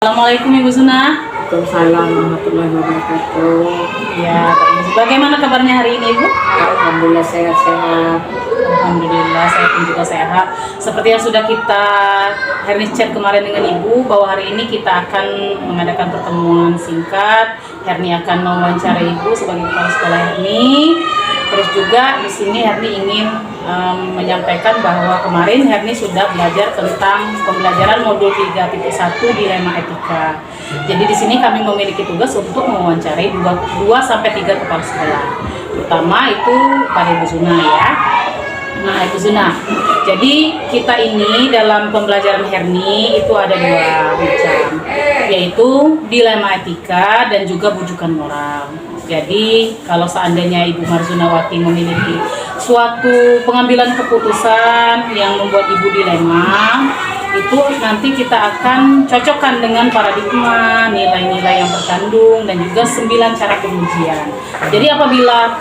Assalamualaikum Ibu Suna. Waalaikumsalam warahmatullahi wabarakatuh. Ya, bagaimana kabarnya hari ini Ibu? Alhamdulillah sehat-sehat. Alhamdulillah saya pun juga sehat. Seperti yang sudah kita Herni chat kemarin dengan Ibu bahwa hari ini kita akan mengadakan pertemuan singkat. Herni akan mewawancarai Ibu sebagai kepala sekolah Herni. Terus juga di sini Herni ingin menyampaikan bahwa kemarin Herni sudah belajar tentang pembelajaran modul 3.1 dilema etika. Jadi di sini kami memiliki tugas untuk mewawancarai 2 sampai 3 kepala sekolah. Pertama itu pada Ibu Suna ya. Nah, Ibu Suna. Jadi kita ini dalam pembelajaran Herni itu ada 2 macam, yaitu dilema etika dan juga bujukan moral. Jadi kalau seandainya Ibu Marzunawati memiliki suatu pengambilan keputusan yang membuat Ibu dilema, itu nanti kita akan cocokkan dengan paradigma, nilai-nilai yang terkandung, dan juga 9 cara pengujian. Jadi apabila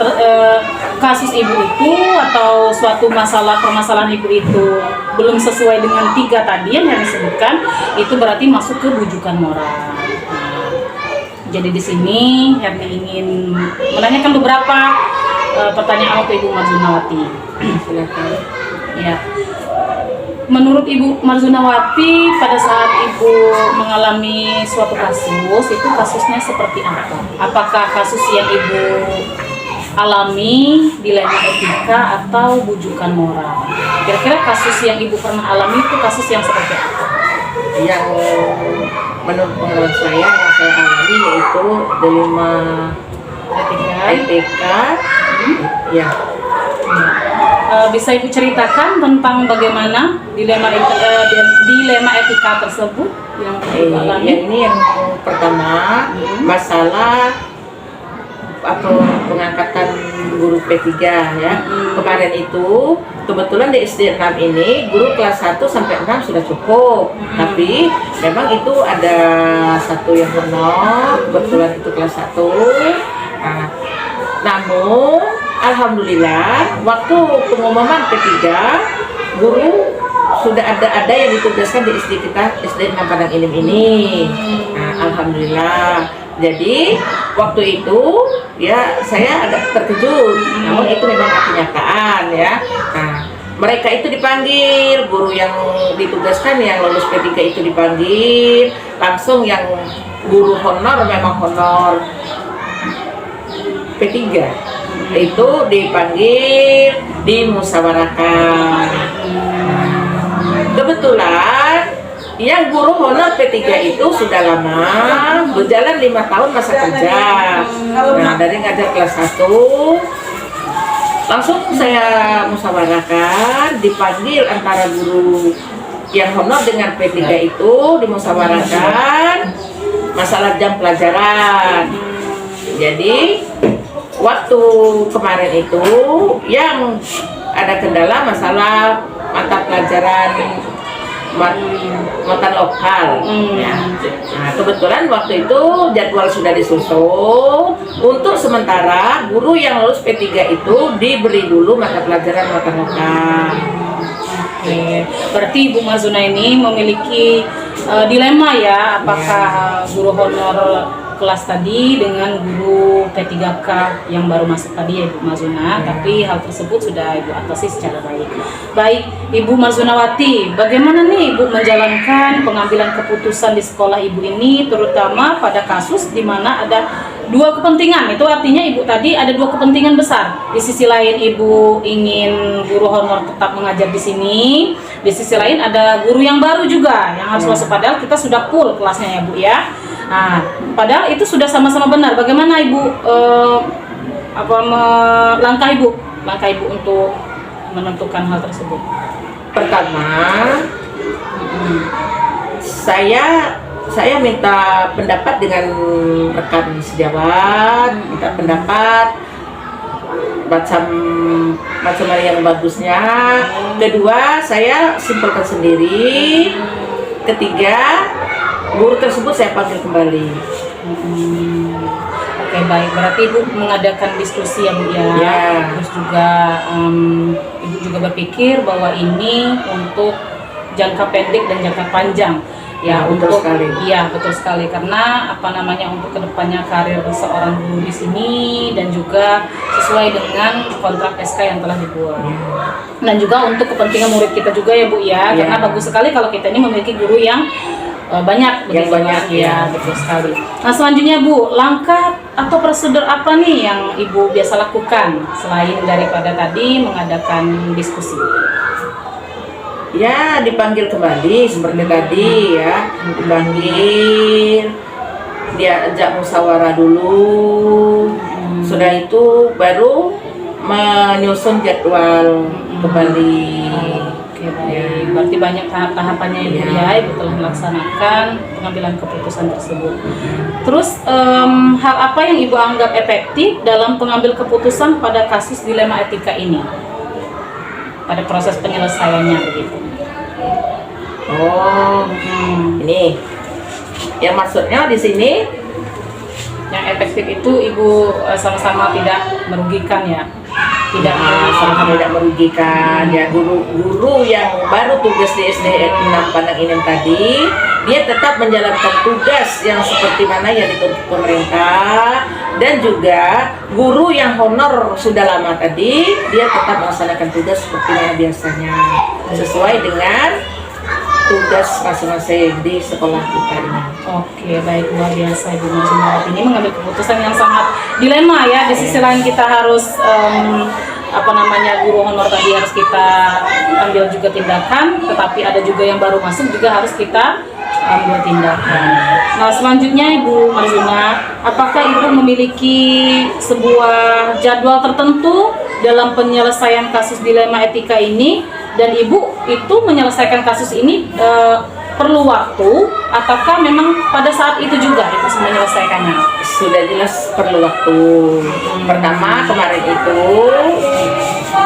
kasus Ibu itu atau suatu permasalahan Ibu itu belum sesuai dengan 3 tadi yang disebutkan, itu berarti masuk ke bujukan moral. Jadi di sini Herni ingin menanyakan beberapa pertanyaan untuk Ibu Marzunawati. Silakan. Ya. Menurut Ibu Marzunawati, pada saat Ibu mengalami suatu kasus, itu kasusnya seperti apa? Apakah kasus yang Ibu alami dilema etika atau bujukan moral? Kira-kira kasus yang Ibu pernah alami itu kasus yang seperti apa? Yang menurut pengalaman saya yang saya alami yaitu dilema etika. Ya. Bisa Ibu ceritakan tentang bagaimana dilema etika tersebut yang Ibu alami? Yang ini yang pertama masalah atau pengangkatan guru P3 ya. Kemarin itu kebetulan di SD 6 ini guru kelas 1 sampai 6 sudah cukup. Tapi memang itu ada satu yang honor, kebetulan itu kelas 1. Nah, namun alhamdulillah waktu pengumuman P3 guru sudah ada yang ditugaskan di SD kita, SD 6 Padang Ilim ini. Nah, alhamdulillah. Jadi waktu itu ya saya agak terkejut, namun itu memang kenyataan ya. Nah, mereka itu dipanggil, guru yang ditugaskan yang lulus P3 itu dipanggil, langsung yang guru honor memang honor P3 itu dipanggil, dimusyawarahkan. Kebetulan yang guru honor P3 itu sudah lama, berjalan 5 tahun masa kerja. Nah, dari ngajar kelas 1, langsung saya musyawarahkan, dipanggil antara guru yang honor dengan P3 itu, dimusyawarahkan masalah jam pelajaran. Jadi, waktu kemarin itu yang ada kendala masalah mata pelajaran mata lokal ya. Nah, kebetulan waktu itu jadwal sudah disusun untuk sementara guru yang lulus P3 itu diberi dulu mata pelajaran mata lokal. Oke, berarti Ibu Marzuna ini memiliki dilema ya, apakah guru honor kelas tadi dengan guru P3K yang baru masuk tadi ya Ibu Marzuna, tapi hal tersebut sudah Ibu atasi secara baik. Baik, Ibu Marzunawati, bagaimana nih Ibu menjalankan pengambilan keputusan di sekolah Ibu ini, terutama pada kasus di mana ada 2 kepentingan. Itu artinya Ibu tadi ada 2 kepentingan besar. Di sisi lain Ibu ingin guru honor tetap mengajar di sini, di sisi lain ada guru yang baru juga yang harus masuk, padahal kita sudah full kelasnya ya Bu ya. Nah, padahal itu sudah sama-sama benar. Bagaimana Ibu langkah Ibu untuk menentukan hal tersebut? Pertama, saya minta pendapat dengan rekan sejawat, minta pendapat macam mana yang bagusnya. Kedua, saya simpulkan sendiri. Ketiga, guru tersebut saya panggil kembali. Oke, baik. Berarti Ibu mengadakan diskusi ya Bu ya. Terus juga Ibu juga berpikir bahwa ini untuk jangka pendek dan jangka panjang. Ya, betul untuk sekali. iya betul sekali, karena apa namanya, untuk kedepannya karir seorang guru di sini dan juga sesuai dengan kontrak SK yang telah dibuat. Dan juga untuk kepentingan murid kita juga ya Bu ya, Iya. karena bagus sekali kalau kita ini memiliki guru yang banyak, Yang begitu banyak, ya, ya. betul sekali. Nah selanjutnya Bu, langkah atau prosedur apa nih yang Ibu biasa lakukan selain daripada tadi mengadakan diskusi? Ya, dipanggil kembali seperti tadi ya, dipanggil, dia ajak musyawarah dulu. Sudah itu baru menyusun jadwal kembali. Oke, baik. Berarti banyak tahap-tahapannya Ibu Ya. ya, Ibu telah melaksanakan pengambilan keputusan tersebut. Terus hal apa yang Ibu anggap efektif dalam pengambil keputusan pada kasus dilema etika ini? Pada proses penyelesaiannya begitu. Oh, ini yang maksudnya di sini Yang efektif itu Ibu sama-sama tidak merugikan ya. Tidak sama tidak merugikan ya. Guru-guru yang baru tugas di SDN 6 Padang Inem tadi, dia tetap menjalankan tugas yang seperti mana yang dituntut pemerintah, dan juga guru yang honor sudah lama tadi, dia tetap melaksanakan tugas seperti mana biasanya sesuai dengan tugas masing-masing di sekolah kita ini. Oke, baik, luar biasa Ibu Marjunawati ini mengambil keputusan yang sangat dilema ya. Di sisi lain kita harus apa namanya, guru honor tadi harus kita ambil juga tindakan, tetapi ada juga yang baru masuk juga harus kita ambil tindakan. Nah selanjutnya Ibu Marjuna, apakah Ibu memiliki sebuah jadwal tertentu dalam penyelesaian kasus dilema etika ini, dan Ibu itu menyelesaikan kasus ini perlu waktu ataukah memang pada saat itu juga Ibu menyelesaikannya? Sudah jelas perlu waktu. Pertama kemarin itu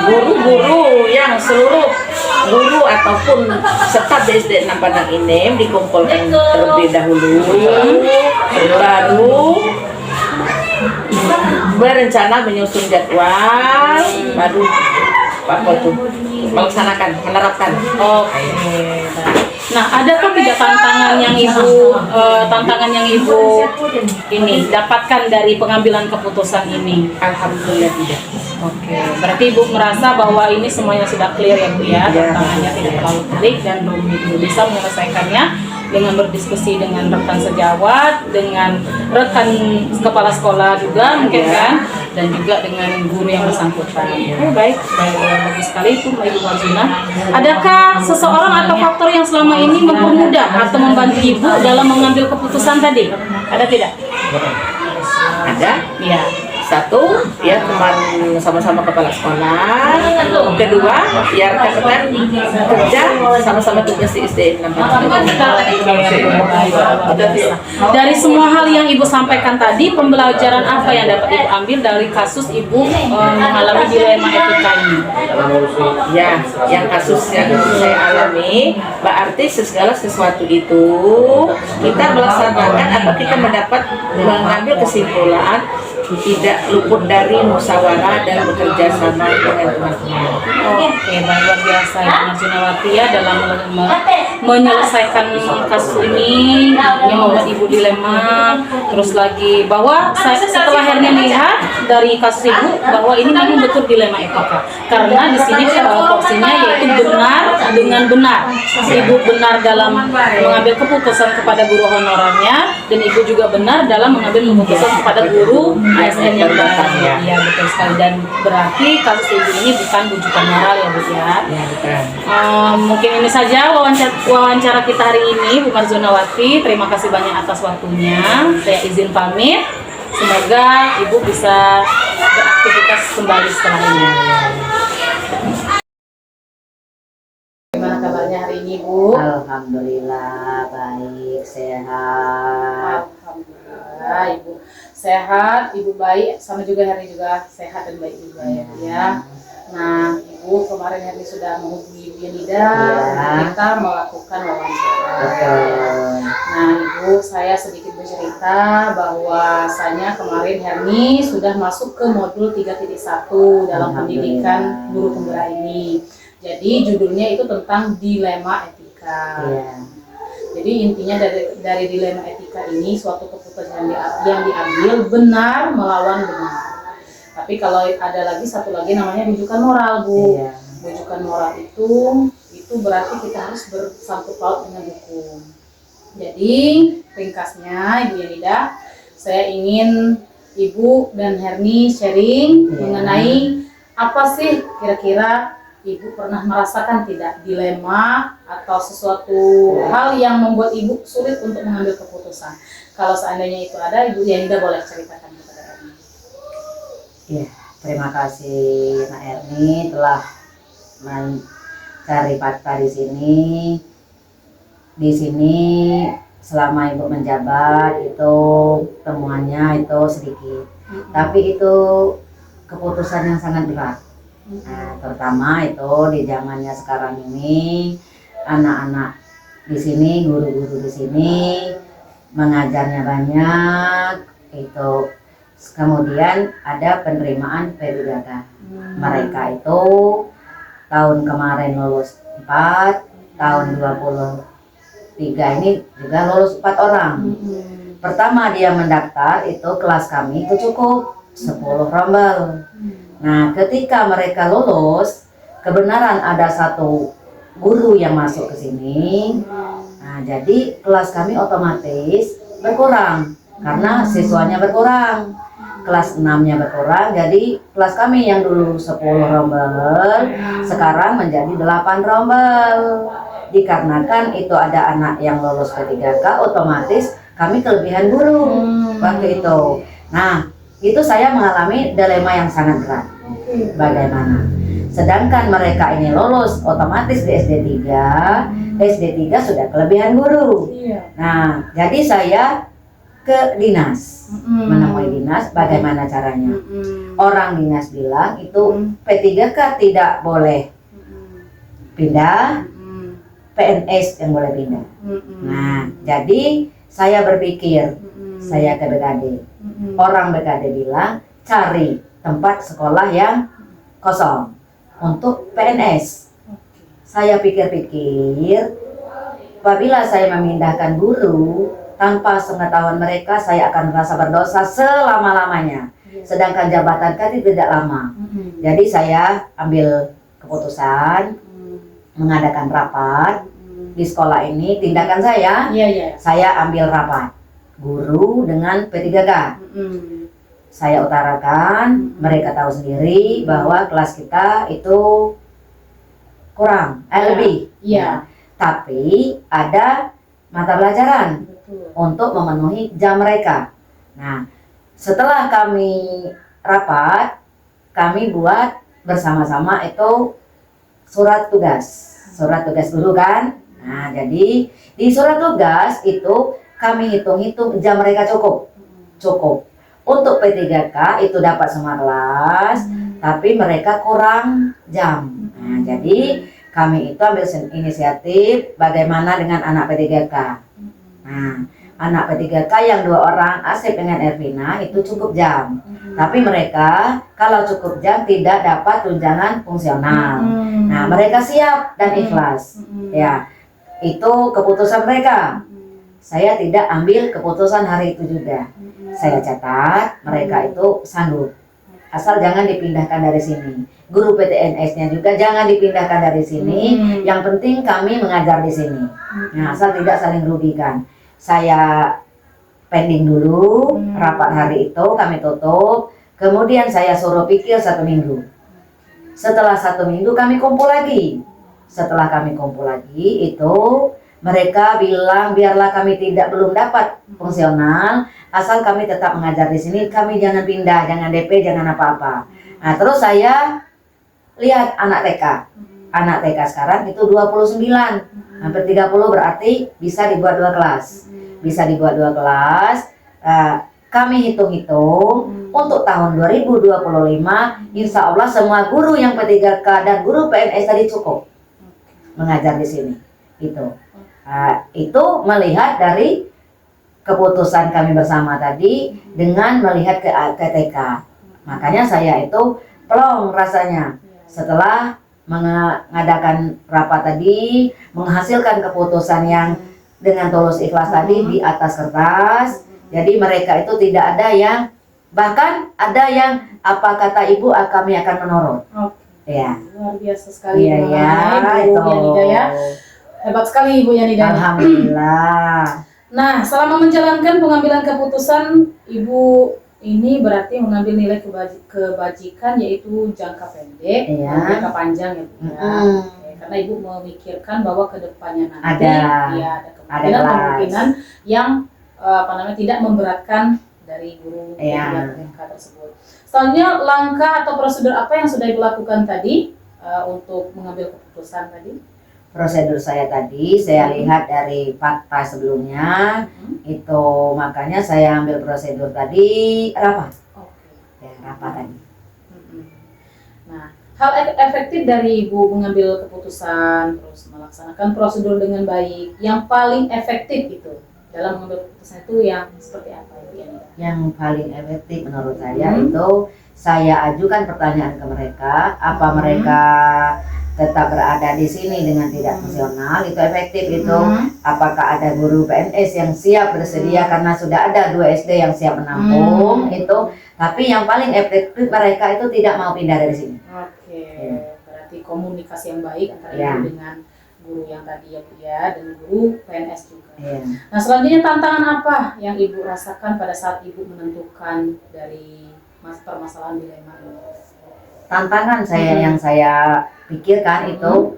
guru-guru yang seluruh guru ataupun staf di SD 6 Padang Inem dikumpulkan terlebih dahulu, baru berencana menyusun jadwal, baru apa tuh melaksanakan, menerapkan. Oke. Nah, adakah tidak tantangan yang Ibu ini dapatkan dari pengambilan keputusan ini? Alhamdulillah tidak. Oke, berarti Ibu merasa bahwa ini semuanya sudah clear ya Bu ya, tantangannya tidak terlalu pelik dan Ibu bisa menyelesaikannya dengan berdiskusi dengan rekan sejawat, dengan rekan kepala sekolah juga mungkin kan, dan juga dengan guru yang bersangkutan. Baik, bagus sekali itu Ibu Marjuna. Adakah seseorang atau faktor yang selama ini mempermudah atau membantu Ibu dalam mengambil keputusan tadi? Ada tidak? Ada. Iya. Satu, ya teman sama-sama kepala sekolah. Kedua, ya rekan-rekan kerja sama-sama tugas di SD 6. Dari semua hal yang Ibu sampaikan tadi, pembelajaran apa yang dapat Ibu ambil dari kasus Ibu mengalami dilema etika ini? Ya, yang kasus yang saya alami, berarti segala sesuatu itu kita melaksanakan atau kita mengambil kesimpulan tidak luput dari musyawarah dan bekerja sama dengan teman-teman. Oke, baik, luar biasa Ibu Marjunawati ya dalam menyelesaikan kasus ini yang membuat Ibu dilema. Terus lagi bahwa setelah Hernia melihat dari kasus Ibu bahwa ini memang betul dilema etika, karena di sini porsinya yaitu benar dengan benar. Ibu benar dalam mengambil keputusan kepada guru honorernya, dan Ibu juga benar dalam mengambil keputusan kepada guru ASN yang datang. Iya betul sekali, dan berarti kasus Ibu ini bukan rujukan moral ya Bu ya. Ya, bukan. Mungkin ini saja wawancara kita hari ini Bu Marjunawati. Terima kasih banyak atas waktunya. Saya izin pamit. Semoga Ibu bisa beraktivitas kembali setelah ini. Gimana kabarnya hari ini Bu? Alhamdulillah baik, sehat. Alhamdulillah Ibu sehat, Ibu baik, sama juga Herni juga sehat dan baik juga ya Bu ya. Nah Ibu kemarin Herni sudah menghubungi Ibu Nida untuk kita melakukan wawancara. Nah Ibu, saya sedikit bercerita bahwasanya kemarin Herni sudah masuk ke modul 3.1 dalam pendidikan guru penggerak ini. Jadi judulnya itu tentang dilema etika. Jadi intinya dari dilema etika ini suatu keputusan yang diambil benar melawan benar. Tapi kalau ada lagi satu lagi namanya rujukan moral, Bu. Iya. Rujukan moral itu berarti kita harus bersangkut paut dengan hukum. Jadi ringkasnya Ibu Yanida, saya ingin Ibu dan Herni sharing mengenai apa sih kira-kira Ibu pernah merasakan tidak dilema atau sesuatu hal yang membuat Ibu sulit untuk mengambil keputusan. Kalau seandainya itu ada, Ibu Yanida boleh ceritakan kepada Herni. Iya, terima kasih Nak Erni telah mencari fakta di sini. Di sini selama Ibu menjabat itu temuannya itu sedikit, tapi itu keputusan yang sangat berat. Nah, terutama itu di zamannya sekarang ini anak-anak di sini, guru-guru di sini mengajarnya banyak itu. Kemudian ada penerimaan P3K. Mereka itu tahun kemarin lulus 4, tahun 23 ini juga lulus 4 orang. Pertama dia mendaftar itu kelas kami itu cukup 10 rombel. Nah, ketika mereka lulus, kebenaran ada satu guru yang masuk ke sini. Nah, jadi kelas kami otomatis berkurang karena siswanya berkurang. Kelas 6-nya berkurang, jadi kelas kami yang dulu 10 rombel sekarang menjadi 8 rombel. Dikarenakan itu ada anak yang lulus P3K, otomatis kami kelebihan guru waktu itu. Nah, itu saya mengalami dilema yang sangat berat. Bagaimana? Sedangkan mereka ini lulus otomatis di SD3 sudah kelebihan guru. Nah, jadi saya ke dinas, menemui dinas bagaimana caranya. Orang dinas bilang itu P3K tidak boleh pindah, PNS yang boleh pindah. Nah, jadi saya berpikir, saya ke BKD. Orang BKD bilang cari tempat sekolah yang kosong untuk PNS. Saya pikir-pikir, apabila saya memindahkan guru tanpa sepengetahuan mereka, saya akan merasa berdosa selama-lamanya. Sedangkan jabatan kami tidak lama. Jadi saya ambil keputusan mengadakan rapat di sekolah ini. Tindakan saya ambil rapat guru dengan P3K. Saya utarakan, mereka tahu sendiri bahwa kelas kita itu kurang, lebih. Tapi ada mata pelajaran untuk memenuhi jam mereka. Nah, setelah kami rapat, kami buat bersama-sama itu surat tugas guru kan. Nah, jadi di surat tugas itu kami hitung-hitung jam mereka cukup. Untuk P3K itu dapat semua kelas, tapi mereka kurang jam. Nah, jadi kami itu ambil inisiatif bagaimana dengan anak P3K. Nah, anak P3K yang 2 orang, Asep dengan Ervina itu cukup jam. Tapi mereka kalau cukup jam tidak dapat tunjangan fungsional. Nah, mereka siap dan ikhlas. Ya, itu keputusan mereka. Saya tidak ambil keputusan hari itu juga. Saya catat mereka itu sanggup. Asal jangan dipindahkan dari sini. Guru PTNS-nya juga jangan dipindahkan dari sini. Yang penting kami mengajar di sini. Nah, asal tidak saling merugikan. Saya pending dulu rapat hari itu, kami tutup. Kemudian saya suruh pikir 1 minggu. Setelah 1 minggu kami kumpul lagi. Setelah kami kumpul lagi itu mereka bilang biarlah kami belum dapat fungsional, asal kami tetap mengajar di sini, kami jangan pindah, jangan DP, jangan apa-apa. Nah, terus saya lihat anak TK. Anak TK sekarang itu 29, hampir 30, berarti bisa dibuat 2 kelas. Bisa dibuat 2 kelas. Kami hitung-hitung untuk tahun 2025, insya Allah semua guru yang P3K dan guru PNS tadi cukup mengajar di sini. Itu melihat dari keputusan kami bersama tadi dengan melihat ke TK. Makanya saya itu plong rasanya setelah mengadakan rapat tadi, menghasilkan keputusan yang dengan tulus ikhlas tadi di atas kertas. Jadi mereka itu tidak ada yang, bahkan ada yang apa kata ibu kami akan menurut. Oke. Ya. Luar biasa sekali. Iya ya, Ibu itu. Yanida ya. Hebat sekali Ibu Yanida. Alhamdulillah. Nah, selama menjalankan pengambilan keputusan, Ibu ini berarti mengambil nilai kebajikan yaitu jangka pendek, Iya. jangka panjang ya Bu ya. Oke, karena Ibu memikirkan bahwa kedepannya nanti Ada kemungkinan yang tidak memberatkan dari guru Iya. PMK tersebut. Selanjutnya langkah atau prosedur apa yang sudah dilakukan tadi untuk mengambil keputusan tadi? Prosedur saya tadi, saya lihat dari fakta sebelumnya, itu makanya saya ambil prosedur tadi rapat. Oke. Ya, rapat tadi. Nah, hal efektif dari Ibu mengambil keputusan terus melaksanakan prosedur dengan baik, yang paling efektif itu dalam mengambil keputusan itu yang seperti apa Ibu Yanida? Yang paling efektif menurut saya itu saya ajukan pertanyaan ke mereka, apa mereka tetap berada di sini dengan tidak fungsional, itu efektif itu. Apakah ada guru PNS yang siap bersedia karena sudah ada 2 SD yang siap menampung itu. Tapi yang paling efektif mereka itu tidak mau pindah dari sini. Oke, berarti komunikasi yang baik antara Ya. Ibu dengan guru yang tadi ya Bu ya, dan guru PNS juga. Ya. Nah, selanjutnya tantangan apa yang Ibu rasakan pada saat Ibu menentukan dari permasalahan dilema ini? Tantangan saya yang saya pikirkan itu,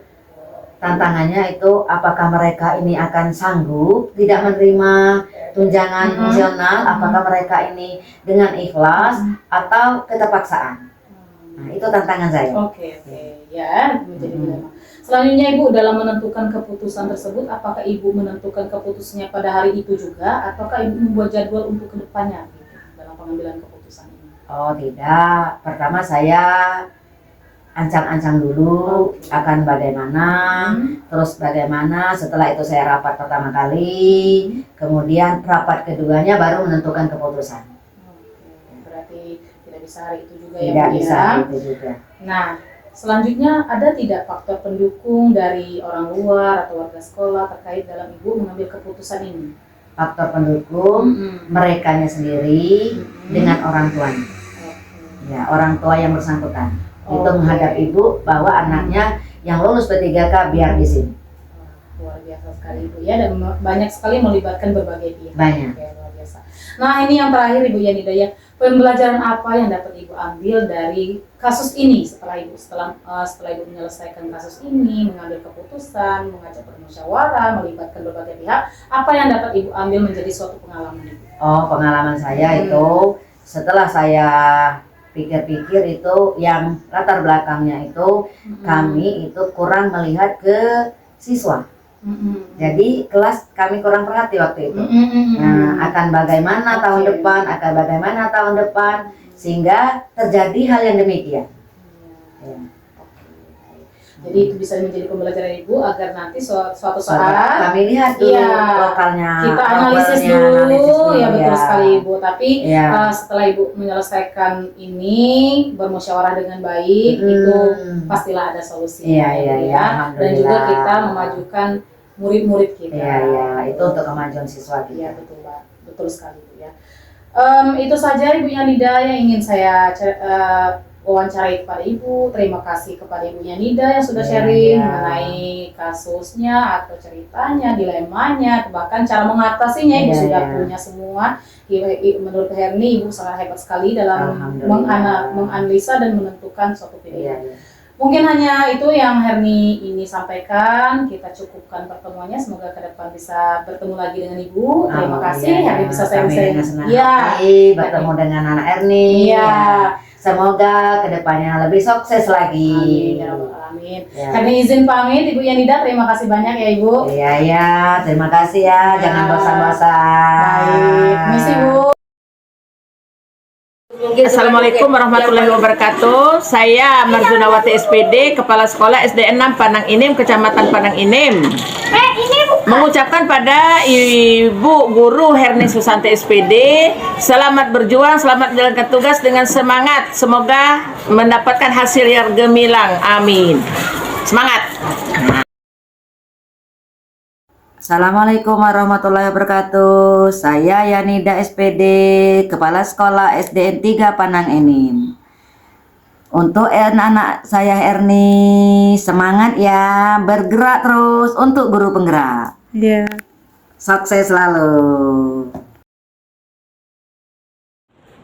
tantangannya itu apakah mereka ini akan sanggup tidak menerima tunjangan fungsional, apakah mereka ini dengan ikhlas atau keterpaksaan. Nah, itu tantangan saya. Oke, ya, menjadi dilema. Selanjutnya Ibu dalam menentukan keputusan tersebut, apakah Ibu menentukan keputusannya pada hari itu juga, ataukah Ibu membuat jadwal untuk kedepannya gitu, dalam pengambilan keputusan ini? Oh tidak, pertama saya ancang-ancang dulu akan bagaimana, terus bagaimana, setelah itu saya rapat pertama kali, kemudian rapat keduanya baru menentukan keputusan. Oke, berarti tidak bisa hari itu juga Tidak ya Bu bisa ya? itu juga. Nah, selanjutnya ada tidak faktor pendukung dari orang luar atau warga sekolah terkait dalam Ibu mengambil keputusan ini? Faktor pendukung merekanya sendiri dengan orang tuanya. Ya, orang tua yang bersangkutan. Itu menghadap ibu bahwa anaknya yang lulus P3K biar di sini. Luar biasa sekali Ibu ya, dan banyak sekali melibatkan berbagai pihak. Banyak. Oke, luar biasa. Nah, ini yang terakhir Ibu Yanida ya. Pembelajaran apa yang dapat Ibu ambil dari kasus ini setelah Ibu menyelesaikan kasus ini, mengambil keputusan, mengajak bermusyawarah, melibatkan berbagai pihak, apa yang dapat Ibu ambil menjadi suatu pengalaman Ibu? Oh, pengalaman saya itu setelah saya pikir-pikir itu yang latar belakangnya itu kami itu kurang melihat ke siswa. Jadi kelas kami kurang perhati waktu itu. Nah, akan bagaimana tahun depan sehingga terjadi hal yang demikian. Ya. Jadi itu bisa menjadi pembelajaran Ibu agar nanti suatu saat kami lihat dulu lokalnya, kita analisis dulu, ya betul sekali Ibu. Tapi setelah Ibu menyelesaikan ini, bermusyawarah dengan baik, itu pastilah ada solusi. Dan juga kita memajukan murid-murid kita. Itu untuk kemajuan siswa kita. Iya betul Pak, betul sekali Bu ya. Itu saja Ibu Yanida yang ingin saya wawancarai kepada Ibu. Terima kasih kepada Ibu Yanida yang sudah sharing mengenai kasusnya atau ceritanya, dilemanya, bahkan cara mengatasinya. Ibu sudah punya semua. Menurut Herni, Ibu sangat hebat sekali dalam menganalisa dan menentukan suatu pilihan. Mungkin hanya itu yang Herni ini sampaikan. Kita cukupkan pertemuannya. Semoga ke depan bisa bertemu lagi dengan Ibu. Terima kasih. Herni bisa sharing-sharing. Bertemu dengan anak Herni. Semoga kedepannya lebih sukses lagi. Amin, ya Rabbal Alamin. Kami izin pamit Ibu Yanida, terima kasih banyak ya Ibu. Iya, terima kasih ya. Jangan bosan-bosan. Baik, misi Bu. Assalamualaikum warahmatullahi wabarakatuh. Saya Marzunawati SPD, Kepala Sekolah SD 6 Panang Inim, Kecamatan Panang Inim. Mengucapkan pada Ibu Guru Herni Susanti SPD, selamat berjuang, selamat menjalankan tugas dengan semangat. Semoga mendapatkan hasil yang gemilang. Amin. Semangat. Assalamualaikum warahmatullahi wabarakatuh. Saya Yanida SPD, Kepala Sekolah SDN 3 Panang Enim. Untuk anak-anak saya Erni, semangat ya, bergerak terus untuk guru penggerak. Iya. Sukses selalu.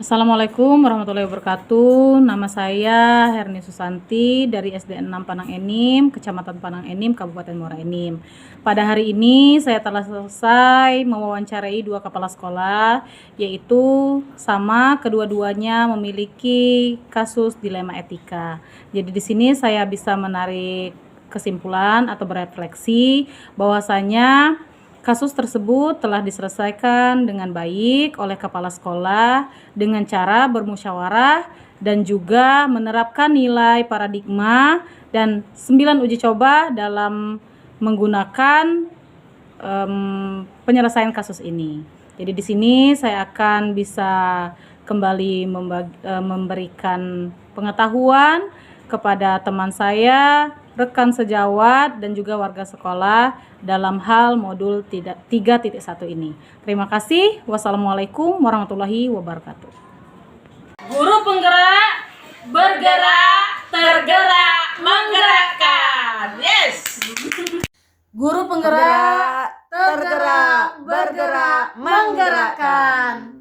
Assalamualaikum warahmatullahi wabarakatuh. Nama saya Herni Susanti dari SDN 6 Panang Enim, Kecamatan Panang Enim, Kabupaten Muara Enim. Pada hari ini saya telah selesai mewawancarai 2 kepala sekolah, yaitu sama kedua-duanya memiliki kasus dilema etika. Jadi di sini saya bisa menarik kesimpulan atau berefleksi bahwasanya kasus tersebut telah diselesaikan dengan baik oleh kepala sekolah dengan cara bermusyawarah dan juga menerapkan nilai paradigma dan 9 uji coba dalam menggunakan penyelesaian kasus ini. Jadi di sini saya akan bisa kembali memberikan pengetahuan kepada teman saya, rekan sejawat dan juga warga sekolah dalam hal modul 3.1 ini. Terima kasih. Wassalamualaikum warahmatullahi wabarakatuh. Guru penggerak, bergerak, tergerak, menggerakkan. Yes. Guru penggerak, tergerak, bergerak, menggerakkan.